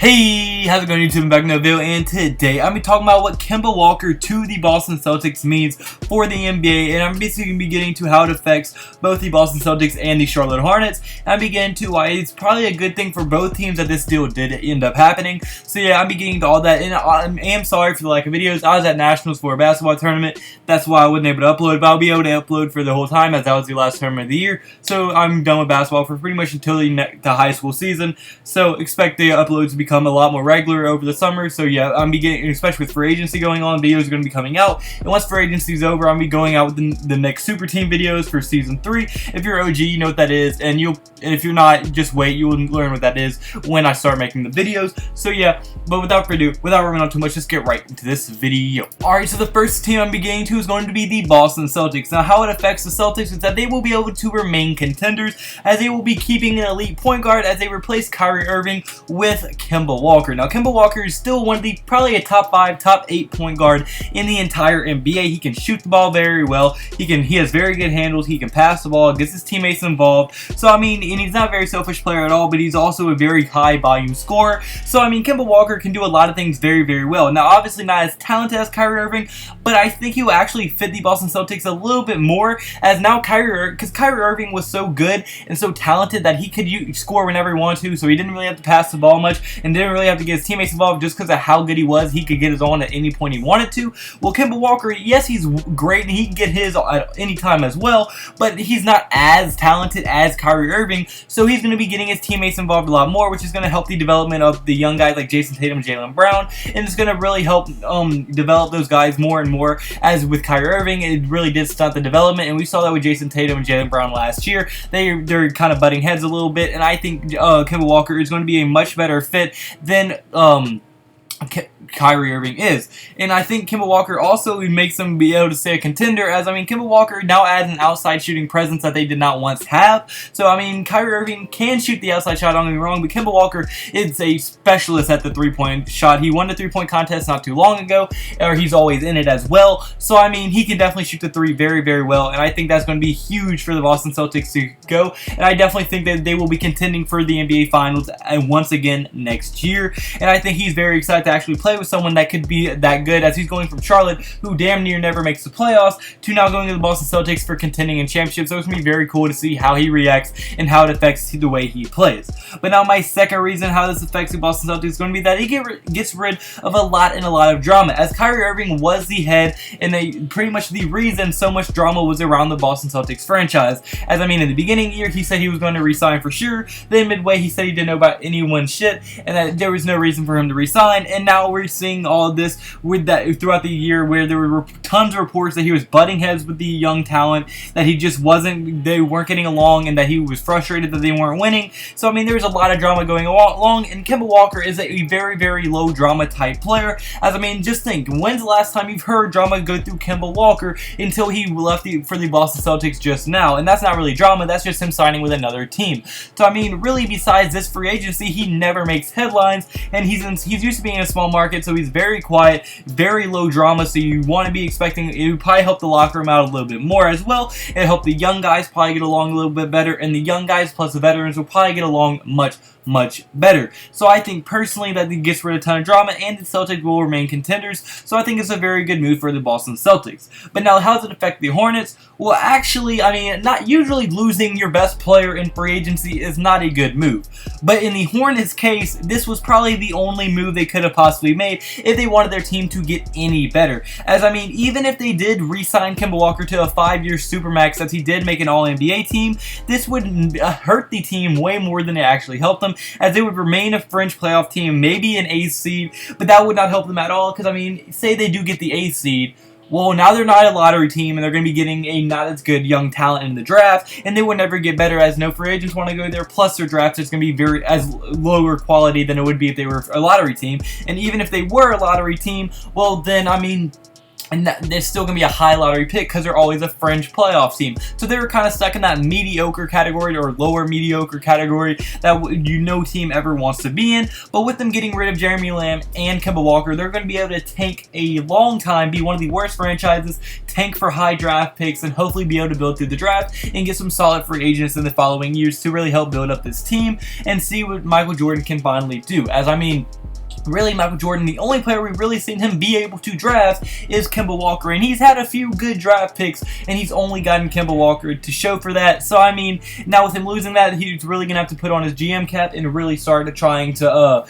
Hey, how's it going, YouTube? I'm back in another video, and today I'm going to be talking about what Kemba Walker to the Boston Celtics means for the NBA, and I'm basically going to be getting to how it affects both the Boston Celtics and the Charlotte Hornets, and I'm getting to why it's probably a good thing for both teams that this deal did end up happening. So yeah, I'm getting to all that, and I am sorry for the lack of videos. I was at Nationals for a basketball tournament. That's why I wasn't able to upload, but I'll be able to upload for the whole time, as that was the last tournament of the year. So I'm done with basketball for pretty much until the high school season. So expect the uploads to become a lot more regular over the summer. So yeah, I'm beginning, especially with free agency going on, videos are going to be coming out. And once free agency is over, I'm going to be going out with the next Super Team videos for Season 3. If you're OG, you know what that is. And if you're not, just wait. You will learn what that is when I start making the videos. So yeah, but without further ado, without running on too much, let's get right into this video. Alright, so the first team I'm beginning to is going to be the Boston Celtics. Now, how it affects the Celtics is that they will be able to remain contenders, as they will be keeping an elite point guard as they replace Kyrie Irving with Kemba Walker. Now, Kemba Walker is still one of the, probably a top 5, top 8 point guard in the entire NBA. He can shoot the ball very well. He has very good handles. He can pass the ball, gets his teammates involved. So, I mean, and he's not a very selfish player at all, but he's also a very high volume scorer. So, I mean, Kemba Walker can do a lot of things very, very well. Now, obviously not as talented as Kyrie Irving, but I think he will actually fit the Boston Celtics a little bit more, as now because Kyrie Irving was so good and so talented that he could score whenever he wanted to, so he didn't really have to pass the ball much and didn't really have to get his teammates involved just because of how good he was. He could get his own at any point he wanted to. Well, Kemba Walker, yes, he's great and he can get his at any time as well, but he's not as talented as Kyrie Irving, so he's going to be getting his teammates involved a lot more, which is going to help the development of the young guys like Jason Tatum and Jaylen Brown, and it's going to really help develop those guys more and more. As with Kyrie Irving, it really did stunt the development, and we saw that with Jason Tatum and Jaylen Brown last year. They're kind of butting heads a little bit, and I think Kemba Walker is going to be a much better fit than Kyrie Irving is. And I think Kemba Walker also makes them be able to stay a contender, as, I mean, Kemba Walker now adds an outside shooting presence that they did not once have. So, I mean, Kyrie Irving can shoot the outside shot, don't get me wrong, but Kemba Walker is a specialist at the three-point shot. He won the three-point contest not too long ago, or he's always in it as well. So, I mean, he can definitely shoot the three very, very well, and I think that's going to be huge for the Boston Celtics to go, and I definitely think that they will be contending for the NBA Finals once again next year, and I think he's very excited to actually play with someone that could be that good, as he's going from Charlotte, who damn near never makes the playoffs, to now going to the Boston Celtics for contending in championships. So it's going to be very cool to see how he reacts and how it affects the way he plays. But now my second reason how this affects the Boston Celtics is going to be that he gets rid of a lot of drama, as Kyrie Irving was the head and pretty much the reason so much drama was around the Boston Celtics franchise. As, I mean, in the beginning of the year, he said he was going to resign for sure. Then midway, he said he didn't know about anyone's shit and that there was no reason for him to resign. And now we're seeing all of this with that throughout the year, where there were tons of reports that he was butting heads with the young talent, that he just they weren't getting along, and that he was frustrated that they weren't winning. So, I mean, there's a lot of drama going along, and Kemba Walker is a very, very low drama type player. As, I mean, just think, when's the last time you've heard drama go through Kemba Walker until he left for the Boston Celtics just now? And that's not really drama, that's just him signing with another team. So, I mean, really, besides this free agency, he never makes headlines, and he's used to being in a small market, so he's very quiet, very low drama, so you want to be expecting it would probably help the locker room out a little bit more as well. It helped the young guys probably get along a little bit better, and the young guys plus the veterans will probably get along much better. So I think personally that he gets rid of a ton of drama, and the Celtics will remain contenders. So I think it's a very good move for the Boston Celtics. But now, how does it affect the Hornets? Well, actually, I mean, not usually losing your best player in free agency is not a good move. But in the Hornets case, this was probably the only move they could have possibly made if they wanted their team to get any better. As, I mean, even if they did re-sign Kemba Walker to a 5-year supermax, as he did make an All-NBA team, this would hurt the team way more than it actually helped them, as they would remain a fringe playoff team, maybe an 8th seed, but that would not help them at all, because, I mean, say they do get the 8th seed, well, now they're not a lottery team, and they're going to be getting a not as good young talent in the draft, and they would never get better, as no free agents want to go there, plus their draft is going to be as lower quality than it would be if they were a lottery team. And even if they were a lottery team, well, then, I mean, and they're still going to be a high lottery pick because they're always a fringe playoff team. So they were kind of stuck in that mediocre category or lower mediocre category that no team ever wants to be in. But with them getting rid of Jeremy Lamb and Kemba Walker, they're going to be able to tank a long time, be one of the worst franchises, tank for high draft picks, and hopefully be able to build through the draft and get some solid free agents in the following years to really help build up this team and see what Michael Jordan can finally do. As I mean, really, Michael Jordan, the only player we've really seen him be able to draft is Kemba Walker, and he's had a few good draft picks, and he's only gotten Kemba Walker to show for that. So, I mean, now with him losing that, he's really going to have to put on his GM cap and really start trying to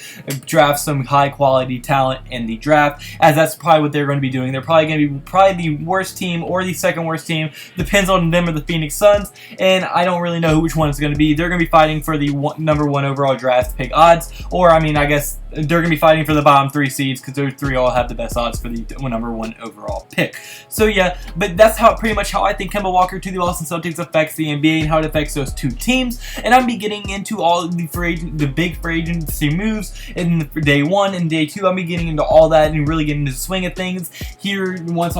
draft some high-quality talent in the draft, as that's probably what they're going to be doing. They're probably going to be the worst team or the second worst team. Depends on them or the Phoenix Suns, and I don't really know which one it's going to be. They're going to be fighting for the #1 overall draft pick odds, or, I mean, I guess they're going to be fighting for the bottom 3 seeds because those 3 all have the best odds for the #1 overall pick. So yeah, but that's pretty much how I think Kemba Walker to the Boston Celtics affects the NBA and how it affects those two teams. And I'm be getting into all the big free agency moves in day 1 and day 2. I'll be getting into all that and really getting into the swing of things here once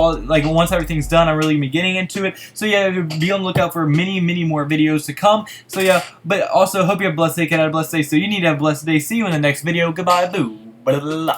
everything's done. I'm really gonna be getting into it. So yeah, be on the lookout for many more videos to come. So yeah, but also hope you have a blessed day. Can have a blessed day. So you need to have a blessed day. See you in the next video. Goodbye. Boo. Blah, blah, blah.